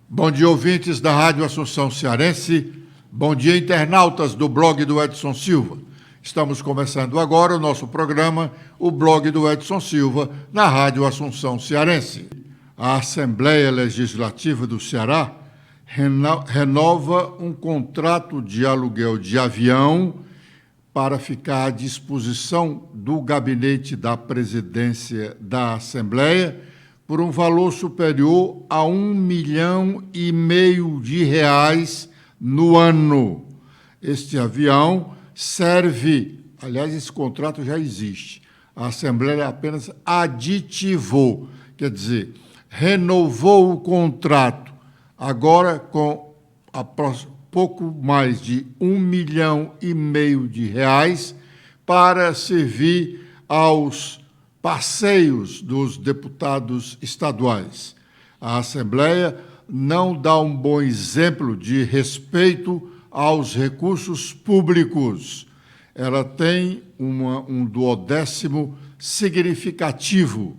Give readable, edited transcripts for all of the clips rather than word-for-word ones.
Bom dia, ouvintes da Rádio Assunção Cearense. Bom dia, internautas do blog do Edson Silva. Estamos começando agora o nosso programa, o blog do Edson Silva, na Rádio Assunção Cearense. A Assembleia Legislativa do Ceará renova um contrato de aluguel de avião para ficar à disposição do gabinete da presidência da Assembleia por um valor superior a R$ 1,5 milhão no ano. Este avião serve, aliás, esse contrato já existe, a Assembleia apenas aditivou, quer dizer, renovou o contrato, agora com pouco mais de R$ 1,5 milhão para servir aos passeios dos deputados estaduais. A Assembleia não dá um bom exemplo de respeito aos recursos públicos. Ela tem um duodécimo significativo.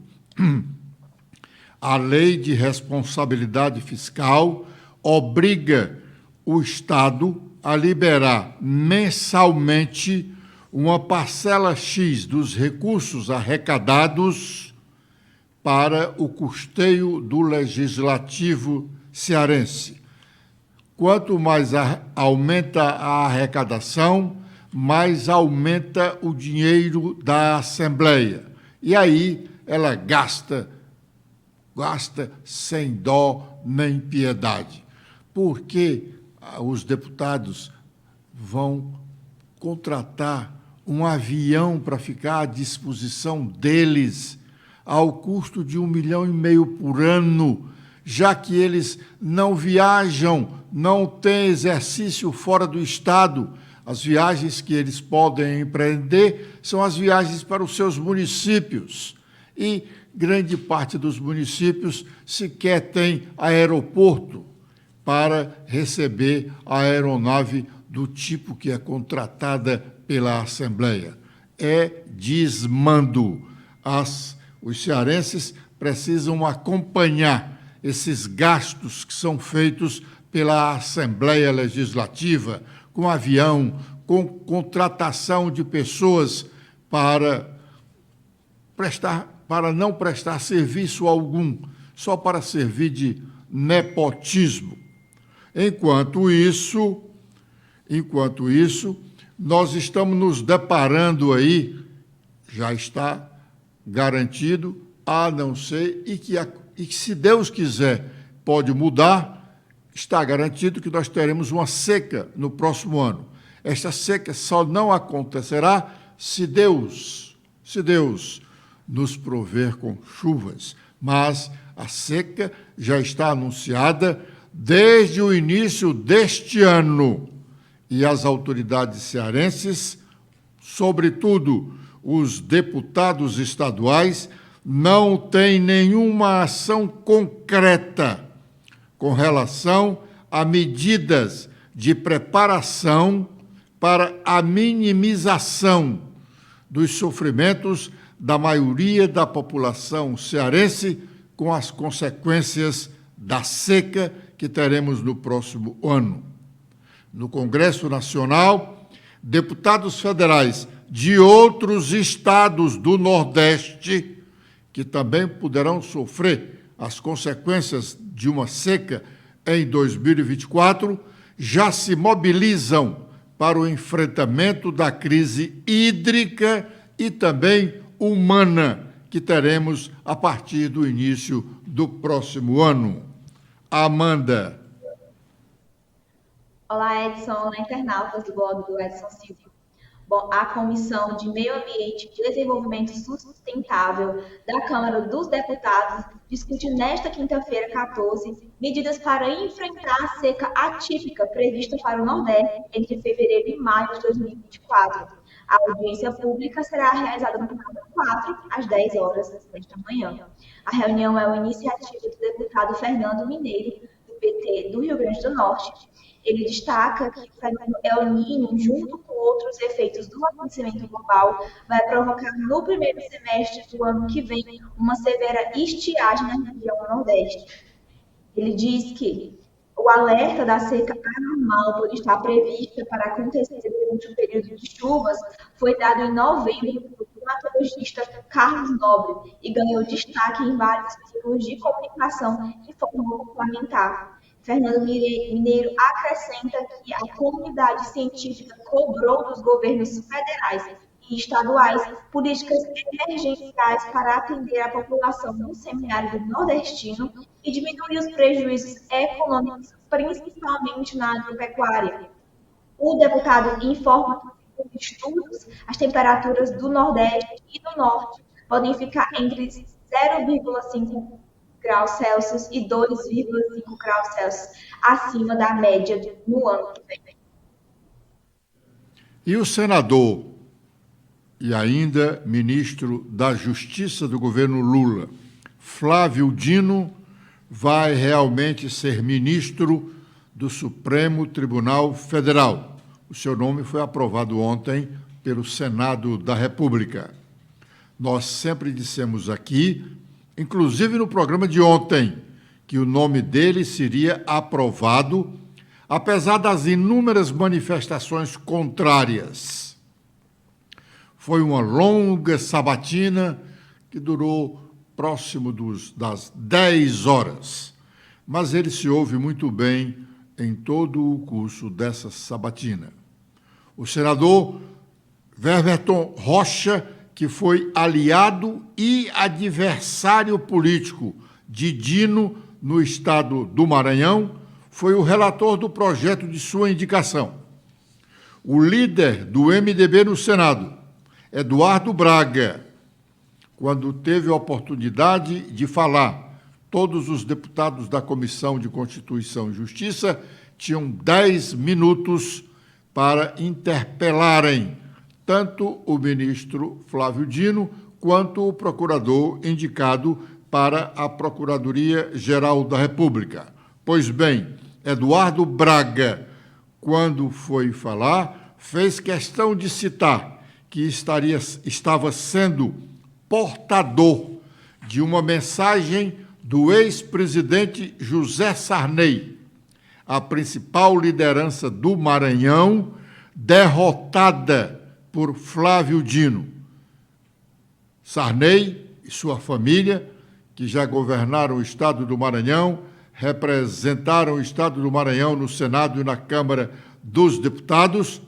A Lei de Responsabilidade Fiscal obriga o Estado a liberar mensalmente uma parcela X dos recursos arrecadados para o custeio do Legislativo cearense. Quanto mais aumenta a arrecadação, mais aumenta o dinheiro da Assembleia. E aí ela gasta sem dó nem piedade. Porque os deputados vão contratar um avião para ficar à disposição deles ao custo de R$ 1,5 milhão por ano, já que eles não viajam, não têm exercício fora do Estado. As viagens que eles podem empreender são as viagens para os seus municípios. E grande parte dos municípios sequer tem aeroporto para receber a aeronave do tipo que é contratada pela Assembleia. É desmando. Os cearenses precisam acompanhar esses gastos que são feitos pela Assembleia Legislativa, com avião, com contratação de pessoas para não prestar serviço algum, só para servir de nepotismo. Enquanto isso, nós estamos nos deparando aí, já está garantido, a não ser, e que se Deus quiser pode mudar, está garantido que nós teremos uma seca no próximo ano. Esta seca só não acontecerá se Deus nos prover com chuvas, mas a seca já está anunciada desde o início deste ano. E as autoridades cearenses, sobretudo os deputados estaduais, não têm nenhuma ação concreta com relação a medidas de preparação para a minimização dos sofrimentos da maioria da população cearense com as consequências da seca que teremos no próximo ano. No Congresso Nacional, deputados federais de outros estados do Nordeste, que também poderão sofrer as consequências de uma seca em 2024, já se mobilizam para o enfrentamento da crise hídrica e também humana que teremos a partir do início do próximo ano. Amanda. Olá, Edson. Olá, internautas do blog do Edson Silva. Bom, a Comissão de Meio Ambiente e Desenvolvimento Sustentável da Câmara dos Deputados discute nesta quinta-feira, 14, medidas para enfrentar a seca atípica prevista para o Nordeste entre fevereiro e maio de 2024. A audiência pública será realizada no dia 4, às 10 horas desta manhã. A reunião é uma iniciativa do deputado Fernando Mineiro, do PT do Rio Grande do Norte. Ele destaca que o fenômeno El Niño, junto com outros efeitos do aquecimento global, vai provocar no primeiro semestre do ano que vem uma severa estiagem na região do Nordeste. Ele diz que o alerta da seca anormal por estar prevista para acontecer durante o período de chuvas foi dado em novembro pelo climatologista Carlos Nobre e ganhou destaque em vários veículos de comunicação de forma complementar. Fernando Mineiro acrescenta que a comunidade científica cobrou dos governos federais e estaduais políticas emergenciais para atender a população do semiárido nordestino e diminuir os prejuízos econômicos, principalmente na agropecuária. O deputado informa que, segundo estudos, as temperaturas do Nordeste e do Norte podem ficar entre 0,5 graus Celsius e 2,5 graus Celsius acima da média no ano que vem. E o senador e ainda ministro da Justiça do governo Lula, Flávio Dino, vai realmente ser ministro do Supremo Tribunal Federal. O seu nome foi aprovado ontem pelo Senado da República. Nós sempre dissemos aqui, inclusive no programa de ontem, que o nome dele seria aprovado, apesar das inúmeras manifestações contrárias. Foi uma longa sabatina que durou próximo das 10 horas, mas ele se ouve muito bem em todo o curso dessa sabatina. O senador Ververton Rocha, que foi aliado e adversário político de Dino no estado do Maranhão, foi o relator do projeto de sua indicação. O líder do MDB no Senado, Eduardo Braga, quando teve a oportunidade de falar, todos os deputados da Comissão de Constituição e Justiça tinham 10 minutos para interpelarem tanto o ministro Flávio Dino quanto o procurador indicado para a Procuradoria-Geral da República. Pois bem, Eduardo Braga, quando foi falar, fez questão de citar que estava sendo portador de uma mensagem do ex-presidente José Sarney, a principal liderança do Maranhão, derrotada por Flávio Dino. Sarney e sua família, que já governaram o estado do Maranhão, representaram o estado do Maranhão no Senado e na Câmara dos Deputados,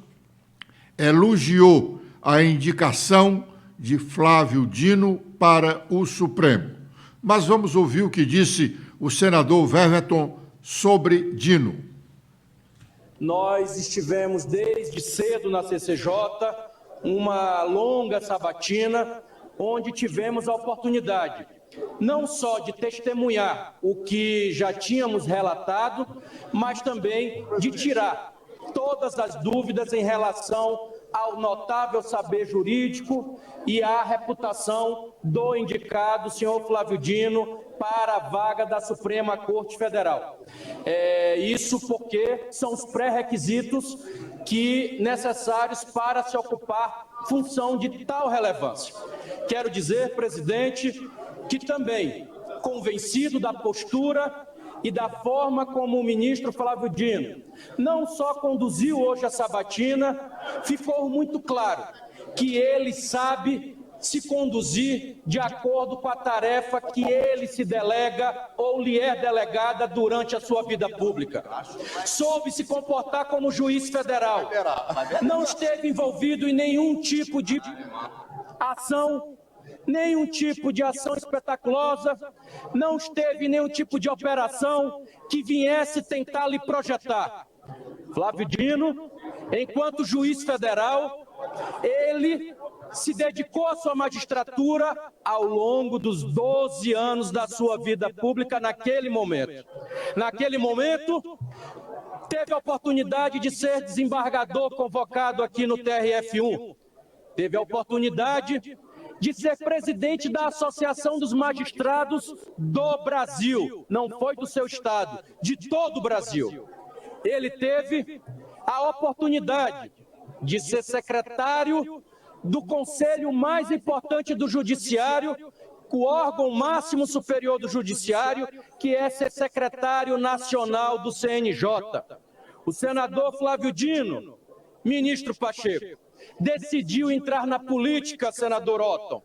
elogiou a indicação de Flávio Dino para o Supremo. Mas vamos ouvir o que disse o senador Ververton sobre Dino. Nós estivemos desde cedo na CCJ, uma longa sabatina, onde tivemos a oportunidade não só de testemunhar o que já tínhamos relatado, mas também de tirar todas as dúvidas em relação ao notável saber jurídico e à reputação do indicado, senhor Flávio Dino, para a vaga da Suprema Corte Federal. Isso porque são os pré-requisitos necessários para se ocupar função de tal relevância. Quero dizer, presidente, que também, convencido da postura e da forma como o ministro Flávio Dino não só conduziu hoje a sabatina, ficou muito claro que ele sabe se conduzir de acordo com a tarefa que ele se delega ou lhe é delegada durante a sua vida pública. Soube se comportar como juiz federal, não esteve envolvido em nenhum tipo de ação espetaculosa, não esteve em nenhum tipo de operação que viesse tentar lhe projetar. Flávio Dino, enquanto juiz federal, ele se dedicou à sua magistratura ao longo dos 12 anos da sua vida pública naquele momento. Naquele momento, teve a oportunidade de ser desembargador convocado aqui no TRF1. Teve a oportunidade de ser presidente da Associação dos Magistrados do Brasil. Não foi do seu estado, de todo o Brasil. Ele teve a oportunidade de ser secretário do conselho mais importante do Judiciário com o órgão máximo superior do Judiciário, que é ser secretário nacional do CNJ. O senador Flávio Dino, ministro Pacheco, decidiu entrar na política, senador Otton.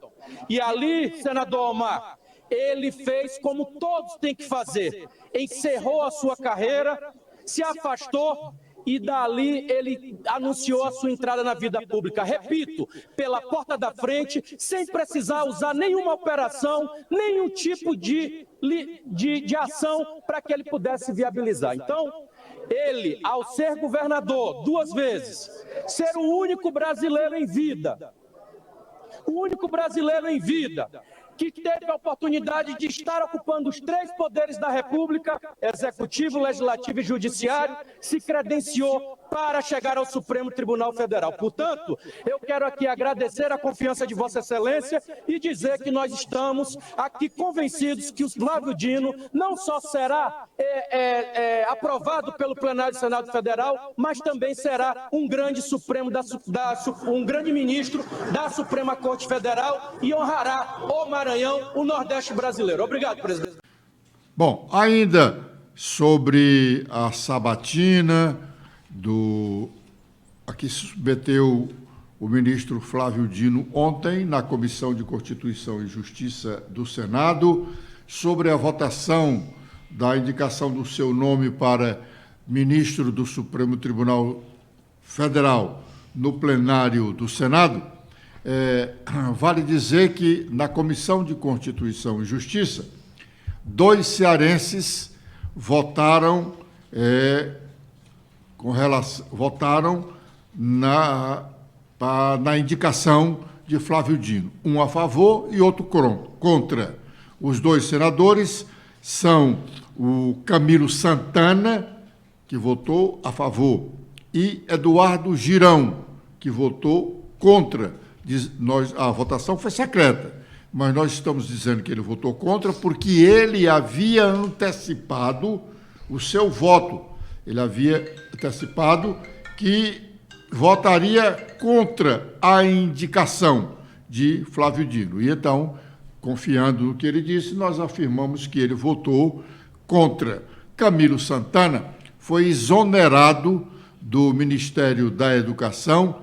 E ali, senador Omar, ele fez como todos têm que fazer. Encerrou a sua carreira, se afastou e dali ele anunciou a sua entrada na vida pública. Repito, pela porta da frente, sem precisar usar nenhuma operação, nenhum tipo de ação para que ele pudesse viabilizar. Então, ele, ao ser governador 2 vezes, ser o único brasileiro em vida, que teve a oportunidade de estar ocupando os 3 poderes da República, Executivo, Legislativo e Judiciário, se credenciou para chegar ao Supremo Tribunal Federal. Portanto, eu quero aqui agradecer a confiança de Vossa Excelência e dizer que nós estamos aqui convencidos que o Flávio Dino não só será aprovado pelo plenário do Senado Federal, mas também será um grande um grande ministro da Suprema Corte Federal e honrará o Maranhão, o Nordeste brasileiro. Obrigado, presidente. Bom, ainda sobre a sabatina a que submeteu o ministro Flávio Dino ontem na Comissão de Constituição e Justiça do Senado, sobre a votação da indicação do seu nome para ministro do Supremo Tribunal Federal no plenário do Senado, vale dizer que na Comissão de Constituição e Justiça, 2 cearenses votaram na indicação de Flávio Dino, um a favor e outro contra. Os 2 senadores são o Camilo Santana, que votou a favor, e Eduardo Girão, que votou contra. A votação foi secreta, mas nós estamos dizendo que ele votou contra porque ele havia antecipado o seu voto. Ele havia antecipado que votaria contra a indicação de Flávio Dino. E então, confiando no que ele disse, nós afirmamos que ele votou contra. Camilo Santana foi exonerado do Ministério da Educação,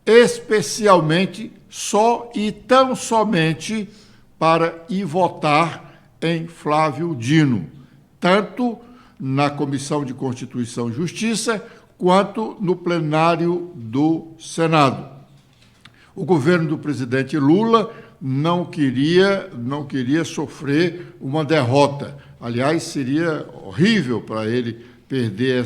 especialmente só e tão somente para ir votar em Flávio Dino, tanto na Comissão de Constituição e Justiça, quanto no plenário do Senado. O governo do presidente Lula não queria sofrer uma derrota. Aliás, seria horrível para ele perder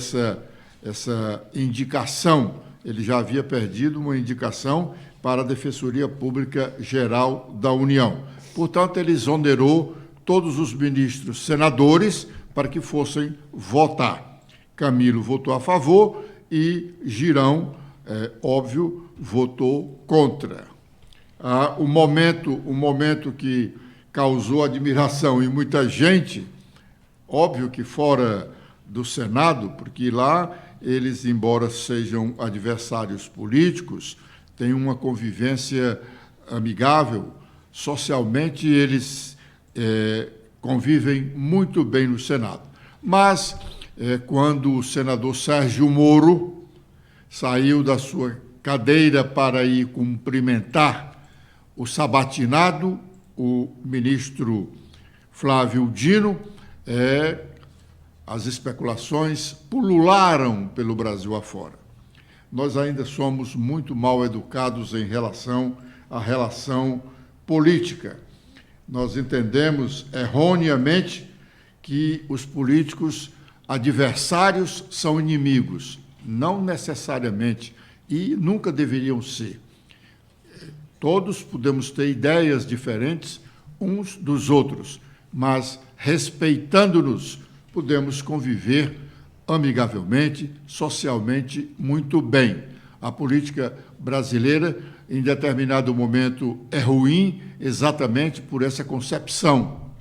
essa indicação. Ele já havia perdido uma indicação para a Defensoria Pública Geral da União. Portanto, ele exonerou todos os ministros senadores para que fossem votar. Camilo votou a favor e Girão, óbvio, votou contra. O momento que causou admiração em muita gente, óbvio que fora do Senado, porque lá eles, embora sejam adversários políticos, têm uma convivência amigável. Socialmente, eles convivem muito bem no Senado. Mas, quando o senador Sérgio Moro saiu da sua cadeira para ir cumprimentar o sabatinado, o ministro Flávio Dino, as especulações pulularam pelo Brasil afora. Nós ainda somos muito mal educados em relação à relação política. Nós entendemos erroneamente que os políticos adversários são inimigos. Não necessariamente, e nunca deveriam ser. Todos podemos ter ideias diferentes uns dos outros, mas, respeitando-nos, podemos conviver amigavelmente, socialmente, muito bem. A política brasileira, em determinado momento, é ruim exatamente por essa concepção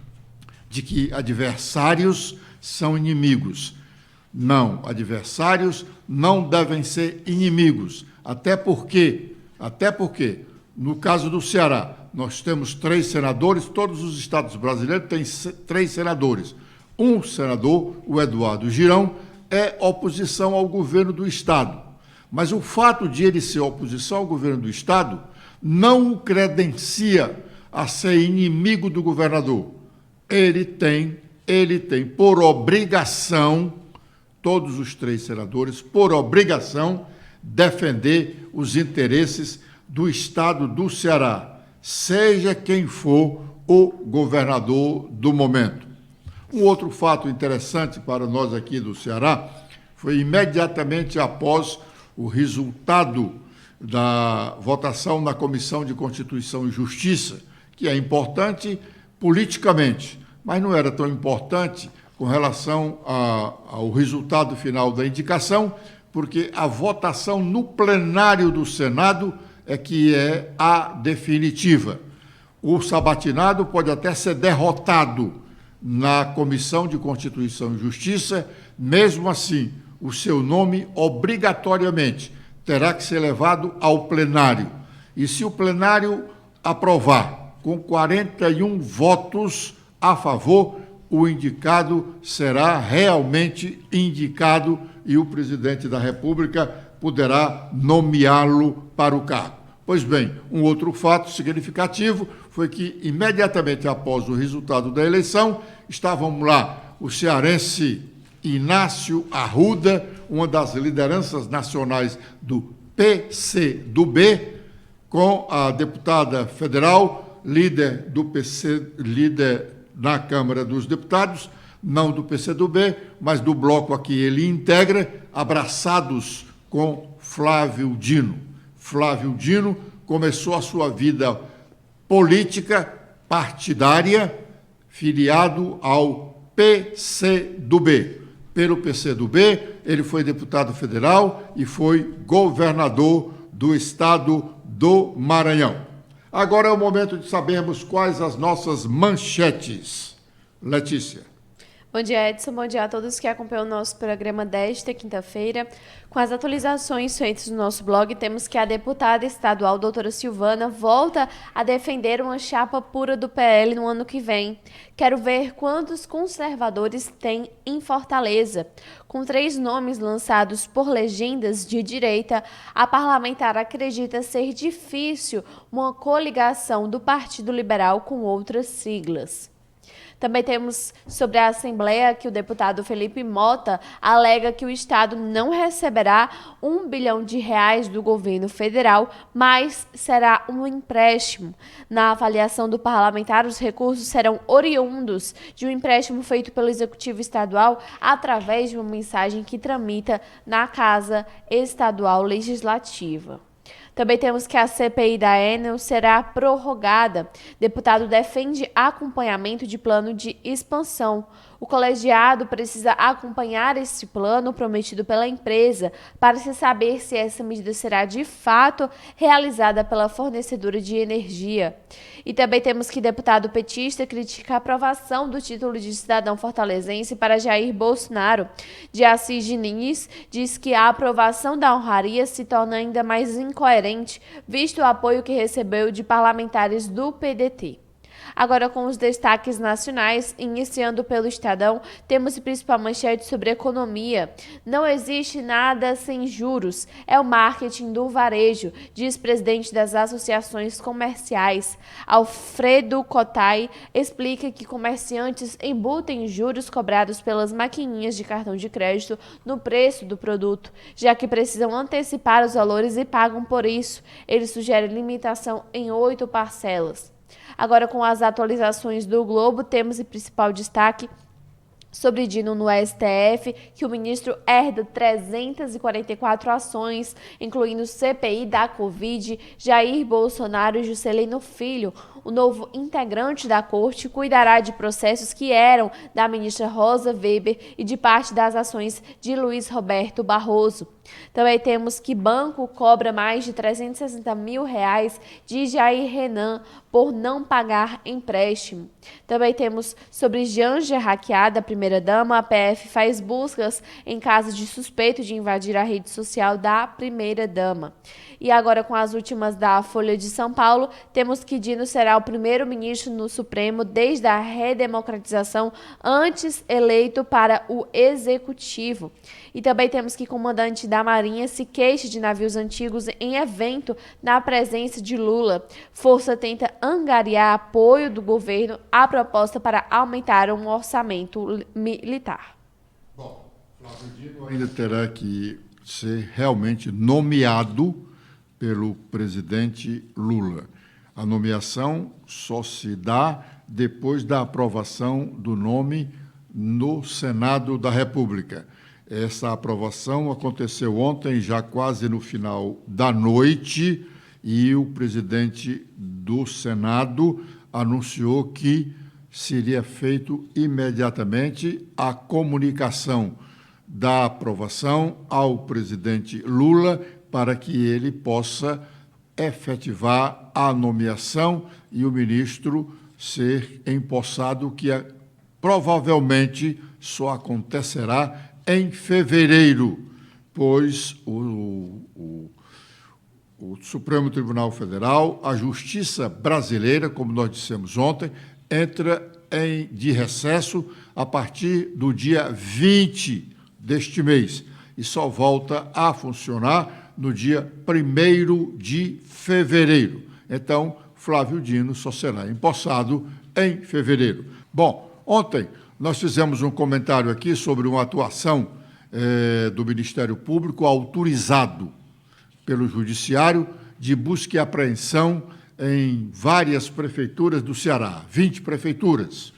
de que adversários são inimigos. Não, adversários não devem ser inimigos, até porque, no caso do Ceará, nós temos 3 senadores, todos os estados brasileiros têm 3 senadores. Um senador, o Eduardo Girão, é oposição ao governo do estado. Mas o fato de ele ser oposição ao governo do estado não o credencia a ser inimigo do governador. Ele tem por obrigação, todos os 3 senadores, por obrigação, defender os interesses do estado do Ceará, seja quem for o governador do momento. Um outro fato interessante para nós aqui do Ceará foi imediatamente após o resultado da votação na Comissão de Constituição e Justiça, que é importante politicamente, mas não era tão importante com relação ao resultado final da indicação, porque a votação no plenário do Senado é que é a definitiva. O sabatinado pode até ser derrotado na Comissão de Constituição e Justiça, mesmo assim, o seu nome obrigatoriamente terá que ser levado ao plenário. E se o plenário aprovar com 41 votos a favor, o indicado será realmente indicado e o presidente da República poderá nomeá-lo para o cargo. Pois bem, um outro fato significativo foi que, imediatamente após o resultado da eleição, estavam lá o cearense Inácio Arruda, uma das lideranças nacionais do PCdoB, com a deputada federal, líder do PC, líder na Câmara dos Deputados, não do PCdoB, mas do bloco a que ele integra, abraçados com Flávio Dino. Flávio Dino começou a sua vida política partidária filiado ao PCdoB. Pelo PCdoB, ele foi deputado federal e foi governador do estado do Maranhão. Agora é o momento de sabermos quais as nossas manchetes. Letícia. Bom dia, Edson. Bom dia a todos que acompanham o nosso programa desta quinta-feira. Com as atualizações feitas no nosso blog, temos que a deputada estadual, doutora Silvana, volta a defender uma chapa pura do PL no ano que vem. Quero ver quantos conservadores tem em Fortaleza. Com 3 nomes lançados por legendas de direita, a parlamentar acredita ser difícil uma coligação do Partido Liberal com outras siglas. Também temos sobre a Assembleia que o deputado Felipe Mota alega que o Estado não receberá R$1 bilhão do governo federal, mas será um empréstimo. Na avaliação do parlamentar, os recursos serão oriundos de um empréstimo feito pelo Executivo Estadual através de uma mensagem que tramita na Casa Estadual Legislativa. Também temos que a CPI da Enel será prorrogada. Deputado defende acompanhamento de plano de expansão. O colegiado precisa acompanhar esse plano prometido pela empresa para se saber se essa medida será de fato realizada pela fornecedora de energia. E também temos que deputado petista critica a aprovação do título de cidadão fortalezense para Jair Bolsonaro. De Assis Diniz diz que a aprovação da honraria se torna ainda mais incoerente, visto o apoio que recebeu de parlamentares do PDT. Agora com os destaques nacionais, iniciando pelo Estadão, temos a principal manchete sobre economia. Não existe nada sem juros, é o marketing do varejo, diz presidente das associações comerciais. Alfredo Cotai explica que comerciantes embutem juros cobrados pelas maquininhas de cartão de crédito no preço do produto, já que precisam antecipar os valores e pagam por isso. Ele sugere limitação em 8 parcelas. Agora, com as atualizações do Globo, temos em principal destaque sobre Dino no STF, que o ministro herda 344 ações, incluindo CPI da Covid, Jair Bolsonaro e Juscelino Filho. o novo integrante da corte cuidará de processos que eram da ministra Rosa Weber e de parte das ações de Luiz Roberto Barroso. Também temos que banco cobra mais de R$360 mil de Jair Renan por não pagar empréstimo. Também temos sobre Janja hackeada, a primeira-dama, a PF faz buscas em caso de suspeito de invadir a rede social da primeira-dama. E agora, com as últimas da Folha de São Paulo, temos que Dino será o primeiro-ministro no Supremo desde a redemocratização, antes eleito para o Executivo. E também temos que comandante da Marinha se queixa de navios antigos em evento na presença de Lula. Força tenta angariar apoio do governo à proposta para aumentar um orçamento militar. Bom, Flávio Dino ainda terá que ser realmente nomeado pelo presidente Lula. A nomeação só se dá depois da aprovação do nome no Senado da República. Essa aprovação aconteceu ontem, já quase no final da noite, e o presidente do Senado anunciou que seria feito imediatamente a comunicação da aprovação ao presidente Lula para que ele possa efetivar a nomeação e o ministro ser empossado, que provavelmente só acontecerá em fevereiro, pois o Supremo Tribunal Federal, a Justiça brasileira, como nós dissemos ontem, entra de recesso a partir do dia 20 deste mês e só volta a funcionar no dia 1º de fevereiro. Então, Flávio Dino só será empossado em fevereiro. Bom, ontem nós fizemos um comentário aqui sobre uma atuação do Ministério Público autorizado pelo Judiciário de busca e apreensão em várias prefeituras do Ceará, 20 prefeituras,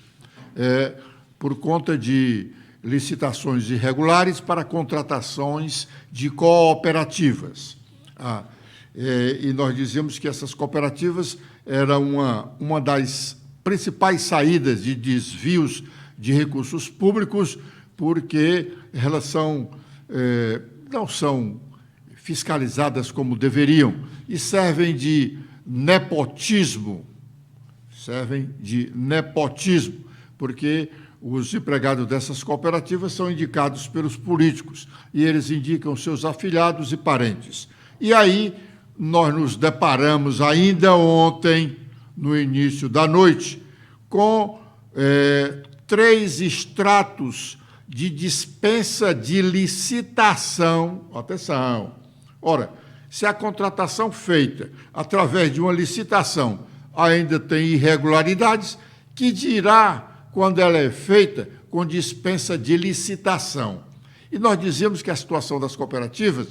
por conta de licitações irregulares para contratações de cooperativas. E nós dizemos que essas cooperativas eram uma das principais saídas de desvios de recursos públicos, porque elas não são fiscalizadas como deveriam e servem de nepotismo, porque os empregados dessas cooperativas são indicados pelos políticos e eles indicam seus afilhados e parentes. E aí nós nos deparamos ainda ontem, no início da noite, com 3 extratos de dispensa de licitação. Atenção! Ora, se a contratação feita através de uma licitação ainda tem irregularidades, que dirá quando ela é feita com dispensa de licitação. E nós dizemos que a situação das cooperativas,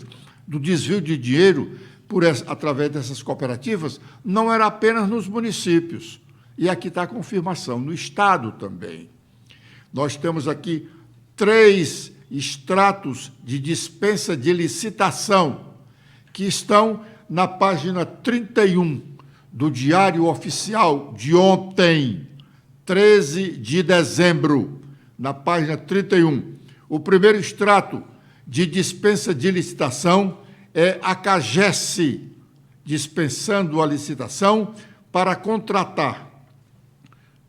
do desvio de dinheiro através dessas cooperativas, não era apenas nos municípios. E aqui está a confirmação, no Estado também. Nós temos aqui 3 extratos de dispensa de licitação que estão na página 31 do Diário Oficial de ontem, 13 de dezembro, na página 31. O primeiro extrato de dispensa de licitação é a CAGES, dispensando a licitação para contratar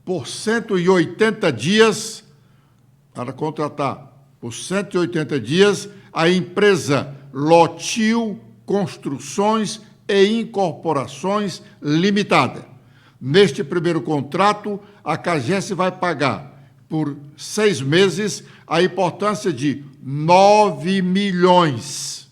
por 180 dias, a empresa Lotil Construções e Incorporações Limitada. Neste primeiro contrato, a CAGES vai pagar por 6 meses a importância de 9 milhões,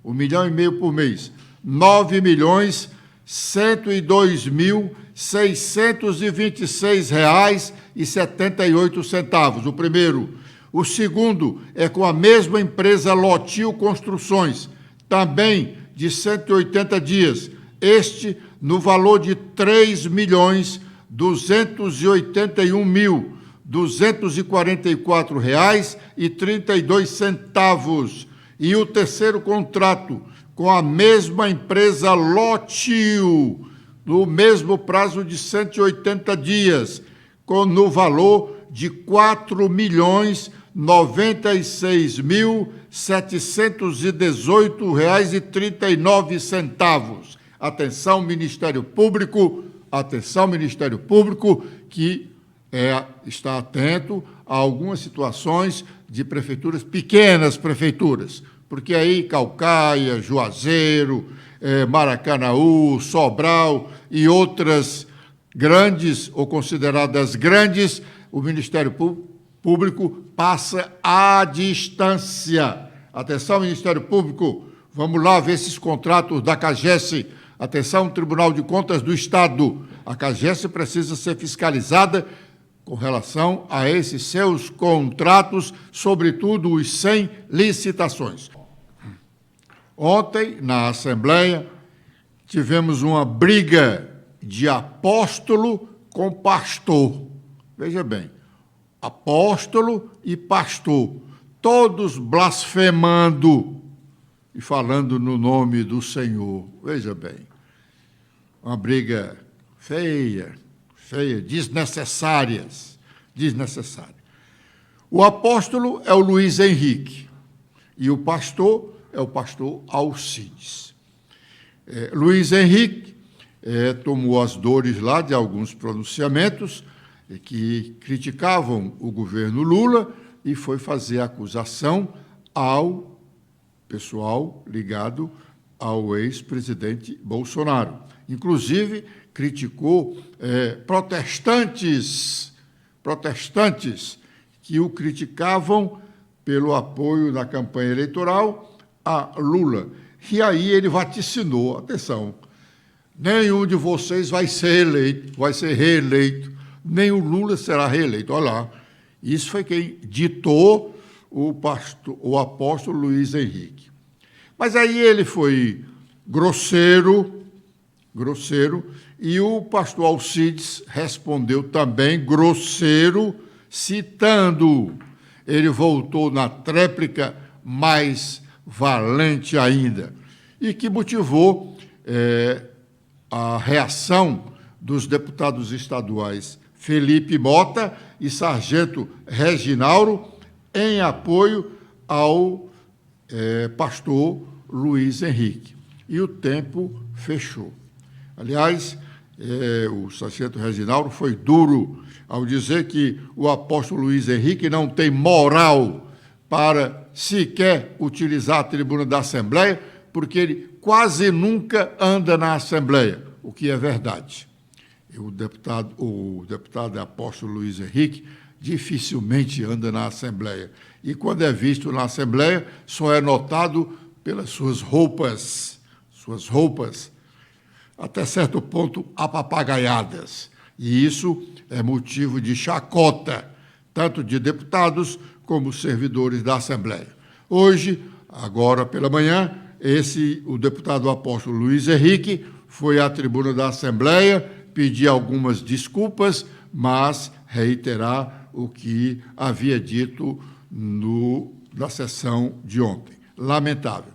1,5 milhão por mês, 9.102.626,78 o primeiro. O segundo é com a mesma empresa Lotil Construções, também de 180 dias, este no valor de R$ 3.281.244,32. E o terceiro contrato com a mesma empresa Lotil, no mesmo prazo de 180 dias, no valor de R$ 4.096.718,39. Atenção, Ministério Público, que está atento a algumas situações de prefeituras, pequenas prefeituras, porque aí Caucaia, Juazeiro, Maracanaú, Sobral e outras grandes ou consideradas grandes, o Ministério Público passa à distância. Atenção, Ministério Público, vamos lá ver esses contratos da CAGES. Atenção, Tribunal de Contas do Estado. A CAGES precisa ser fiscalizada com relação a esses seus contratos, sobretudo os sem licitações. Ontem, na Assembleia, tivemos uma briga de apóstolo com pastor. Veja bem, apóstolo e pastor, todos blasfemando e falando no nome do Senhor. Veja bem, uma briga feia, desnecessária. O apóstolo é o Luiz Henrique e o pastor é o pastor Alcides. Luiz Henrique tomou as dores lá de alguns pronunciamentos que criticavam o governo Lula e foi fazer acusação ao pessoal ligado ao ex-presidente Bolsonaro. Inclusive, criticou protestantes que o criticavam pelo apoio na campanha eleitoral a Lula. E aí ele vaticinou, atenção, nenhum de vocês vai ser reeleito, nem o Lula será reeleito. Olha lá, isso foi quem ditou o apóstolo Luiz Henrique. Mas aí ele foi grosseiro, e o pastor Alcides respondeu também grosseiro, citando. Ele voltou na tréplica mais valente ainda, e que motivou a reação dos deputados estaduais Felipe Mota e Sargento Reginauro em apoio ao pastor Luiz Henrique. E o tempo fechou. Aliás, o sargento Reginauro foi duro ao dizer que o apóstolo Luiz Henrique não tem moral para sequer utilizar a tribuna da Assembleia, porque ele quase nunca anda na Assembleia, o que é verdade. O deputado apóstolo Luiz Henrique dificilmente anda na Assembleia. E, quando é visto na Assembleia, só é notado pelas suas roupas, até certo ponto, apapagaiadas. E isso é motivo de chacota, tanto de deputados como servidores da Assembleia. Hoje, agora pela manhã, o deputado apóstolo Luiz Henrique foi à tribuna da Assembleia pedir algumas desculpas, mas reiterar o que havia dito na sessão de ontem. Lamentável.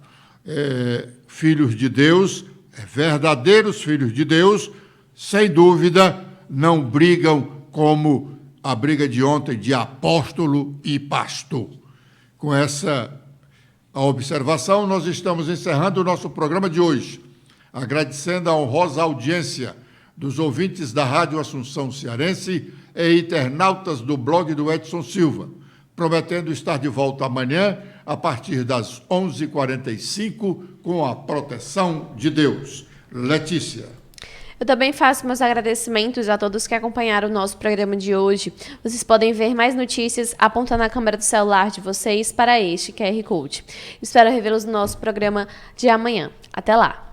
Filhos de Deus, verdadeiros filhos de Deus, sem dúvida, não brigam como a briga de ontem de apóstolo e pastor. Com essa observação, nós estamos encerrando o nosso programa de hoje, agradecendo a honrosa audiência dos ouvintes da Rádio Assunção Cearense e internautas do blog do Edson Silva, prometendo estar de volta amanhã, a partir das 11h45, com a proteção de Deus. Letícia. Eu também faço meus agradecimentos a todos que acompanharam o nosso programa de hoje. Vocês podem ver mais notícias apontando a câmera do celular de vocês para este QR Code. Espero revê-los no nosso programa de amanhã. Até lá!